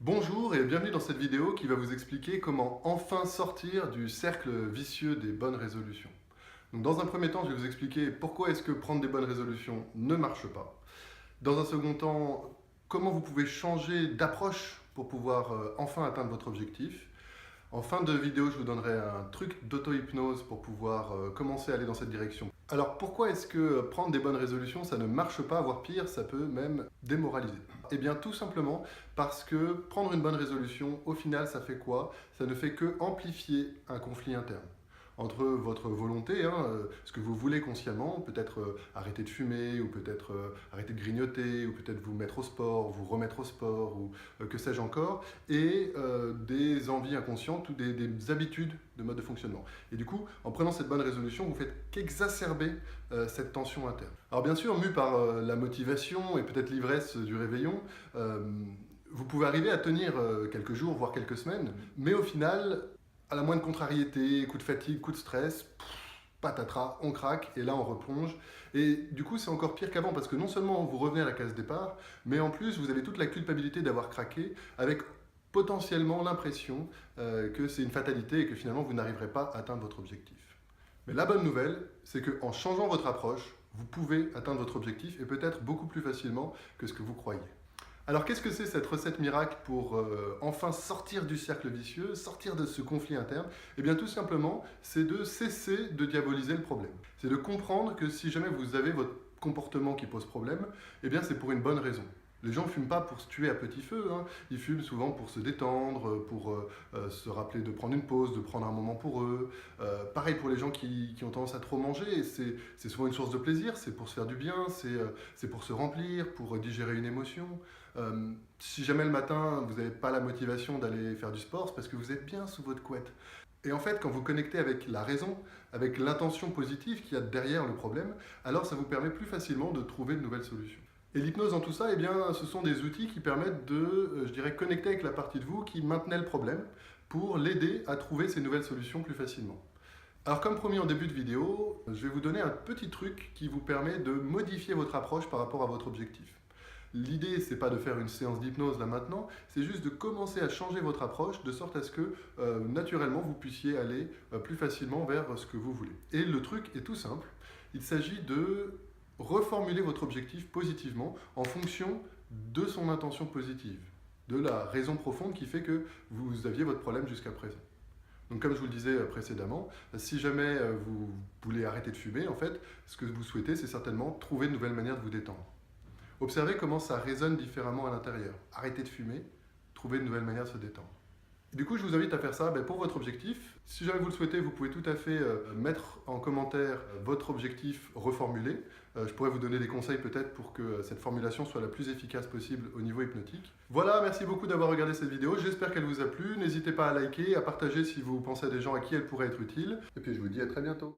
Bonjour et bienvenue dans cette vidéo qui va vous expliquer comment enfin sortir du cercle vicieux des bonnes résolutions. Donc dans un premier temps, je vais vous expliquer pourquoi est-ce que prendre des bonnes résolutions ne marche pas. Dans un second temps, comment vous pouvez changer d'approche pour pouvoir enfin atteindre votre objectif. En fin de vidéo, je vous donnerai un truc d'auto-hypnose pour pouvoir commencer à aller dans cette direction. Alors pourquoi est-ce que prendre des bonnes résolutions, ça ne marche pas, voire pire, ça peut même démoraliser? Eh bien tout simplement parce que prendre une bonne résolution, au final, ça fait quoi? Ça ne fait que amplifier un conflit interne entre votre volonté, ce que vous voulez consciemment, peut-être arrêter de fumer, ou peut-être arrêter de grignoter, ou peut-être vous mettre au sport, vous remettre au sport, ou que sais-je encore, et des envies inconscientes ou des habitudes de mode de fonctionnement. Et du coup, en prenant cette bonne résolution, vous faites qu'exacerber cette tension interne. Alors bien sûr, mu par la motivation et peut-être l'ivresse du réveillon, vous pouvez arriver à tenir quelques jours, voire quelques semaines, mais au final, à la moindre contrariété, coup de fatigue, coup de stress, patatras, on craque et là on replonge. Et du coup c'est encore pire qu'avant parce que non seulement vous revenez à la case départ, mais en plus vous avez toute la culpabilité d'avoir craqué avec potentiellement l'impression que c'est une fatalité et que finalement vous n'arriverez pas à atteindre votre objectif. Mais la bonne nouvelle, c'est qu'en changeant votre approche, vous pouvez atteindre votre objectif et peut-être beaucoup plus facilement que ce que vous croyez. Alors qu'est-ce que c'est cette recette miracle pour enfin sortir du cercle vicieux, sortir de ce conflit interne? Eh bien tout simplement, c'est de cesser de diaboliser le problème. C'est de comprendre que si jamais vous avez votre comportement qui pose problème, eh bien c'est pour une bonne raison. Les gens ne fument pas pour se tuer à petit feu, ils fument souvent pour se détendre, pour se rappeler de prendre une pause, de prendre un moment pour eux. Pareil pour les gens qui ont tendance à trop manger, c'est souvent une source de plaisir, c'est pour se faire du bien, c'est pour se remplir, pour digérer une émotion. Si jamais le matin vous n'avez pas la motivation d'aller faire du sport, c'est parce que vous êtes bien sous votre couette. Et en fait, quand vous connectez avec la raison, avec l'intention positive qu'il y a derrière le problème, alors ça vous permet plus facilement de trouver de nouvelles solutions. Et l'hypnose dans tout ça, eh bien, ce sont des outils qui permettent de, je dirais, connecter avec la partie de vous qui maintenait le problème pour l'aider à trouver ces nouvelles solutions plus facilement. Alors comme promis en début de vidéo, je vais vous donner un petit truc qui vous permet de modifier votre approche par rapport à votre objectif. L'idée, c'est pas de faire une séance d'hypnose là maintenant, c'est juste de commencer à changer votre approche de sorte à ce que naturellement vous puissiez aller plus facilement vers ce que vous voulez. Et le truc est tout simple, il s'agit de reformuler votre objectif positivement en fonction de son intention positive, de la raison profonde qui fait que vous aviez votre problème jusqu'à présent. Donc comme je vous le disais précédemment, si jamais vous voulez arrêter de fumer, en fait, ce que vous souhaitez, c'est certainement trouver de nouvelles manières de vous détendre. Observez comment ça résonne différemment à l'intérieur. Arrêtez de fumer, trouvez de nouvelles manières de se détendre. Du coup, je vous invite à faire ça pour votre objectif. Si jamais vous le souhaitez, vous pouvez tout à fait mettre en commentaire votre objectif reformulé. Je pourrais vous donner des conseils peut-être pour que cette formulation soit la plus efficace possible au niveau hypnotique. Voilà, merci beaucoup d'avoir regardé cette vidéo. J'espère qu'elle vous a plu. N'hésitez pas à liker, à partager si vous pensez à des gens à qui elle pourrait être utile. Et puis je vous dis à très bientôt.